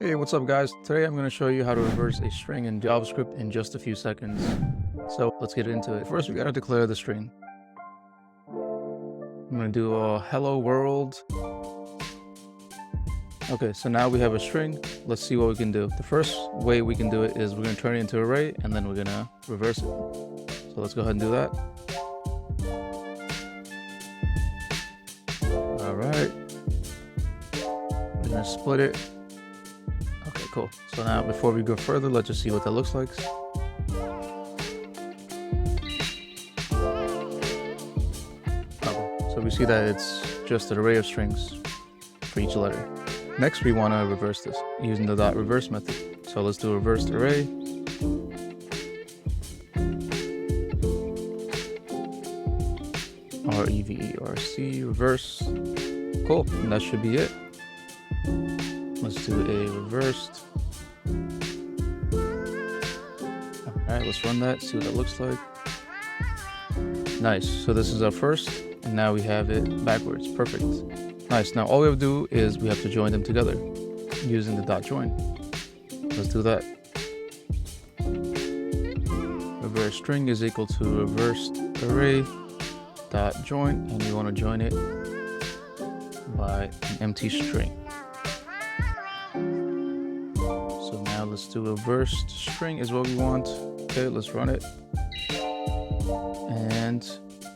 Hey, what's up guys? Today I'm going to show you how to reverse a string in JavaScript in just a few seconds. So let's get into it. First, we got to declare the string. I'm going to do a hello world. Okay, so now we have a string. Let's see what we can do. The first way we can do it is we're going to turn it into an array and then we're going to reverse it. So let's go ahead and do that. All right. We're going to split it. Okay, cool. So now before we go further, let's just see what that looks like. Okay, so we see that it's just an array of strings for each letter. Next, we want to reverse this using the .reverse method. So let's do reverse array. R-E-V-E-R-C, reverse. Cool, and that should be it. Let's do a reversed. Alright, let's run that, see what that looks like. Nice, so this is our first, and now we have it backwards. Perfect. Nice, now all we have to do is we have to join them together using the .join. Let's do that. Reverse string is equal to reversed array .join, and we want to join it by an empty string. So now let's do reversed string is what we want. Okay, let's run it. And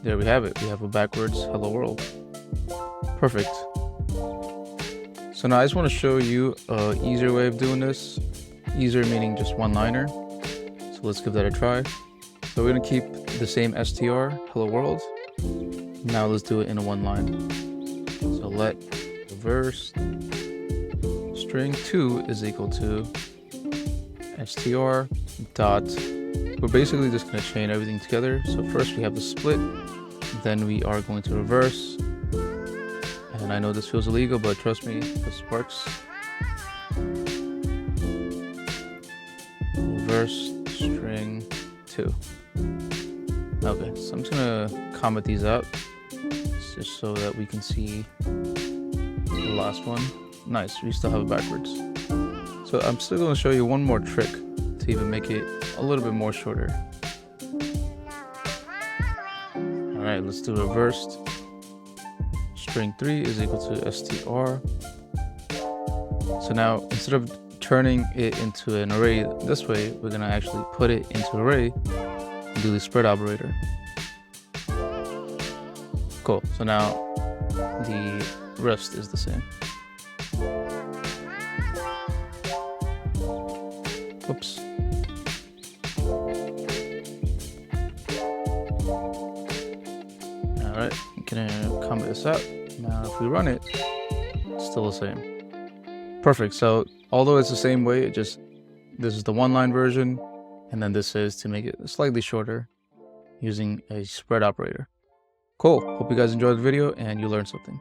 there we have it. We have a backwards hello world. Perfect. So now I just want to show you an easier way of doing this. Easier meaning just one-liner. So let's give that a try. So we're going to keep the same str, hello world. Now let's do it in a one line. So let reverse string 2 is equal to str dot. We're basically just going to chain everything together. So first we have the split, then we are going to reverse. And I know this feels illegal, but trust me, this works. Reverse string 2. Okay, so I'm just gonna comment these out just so that we can see the last one. Nice, we still have it backwards. So I'm still gonna show you one more trick to even make it a little bit more shorter. All right, let's do reversed. String 3 is equal to str. So now instead of turning it into an array this way, we're gonna actually put it into an array and do the spread operator. Cool, so now the rest is the same. Oops. All right, I'm gonna comment this out. Now if we run it, it's still the same. Perfect, so although it's the same way, this is the one-line version, and then this is to make it slightly shorter using a spread operator. Cool, hope you guys enjoyed the video and you learned something.